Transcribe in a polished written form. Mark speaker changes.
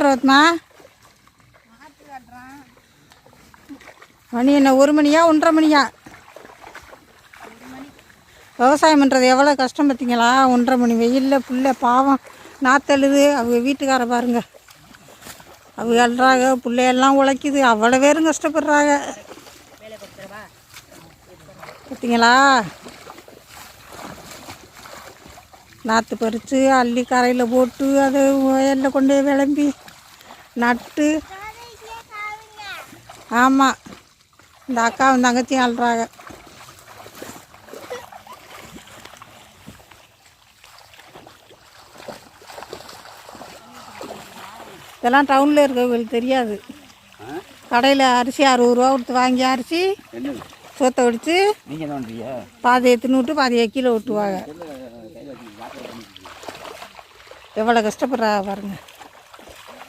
Speaker 1: ரத்னா மணி என்ன 1 மணியா 1:30 மணியா? விவசாயம் பண்ணுறது எவ்வளோ கஷ்டம் பார்த்தீங்களா? 1:30 மணி வெயிலில் புள்ள பாவம் நாத்தழுது. அவங்க வீட்டுக்கார பாருங்க, அவங்க அழுறாங்க, பிள்ளையெல்லாம் உழைக்குது, அவ்வளோ பேரும் கஷ்டப்படுறாங்க பார்த்தீங்களா? நாற்று பறித்து அள்ளி கரையில் போட்டு அதை வயலில் கொண்டு போய் விளம்பி நட்டு. ஆமாம், இந்த அக்காவும் தங்கச்சியும் அழுறாங்க. இதெல்லாம் டவுனில் இருக்கவங்களுக்கு தெரியாது. கடையில் அரிசி 60 ரூபா கொடுத்து வாங்கி அரிசி சோத்தை வடித்து பாதியை தின்னுவிட்டு பாதியை கீழே விட்டுவாங்க. எவ்வளோ கஷ்டப்படுறா பாருங்கள்.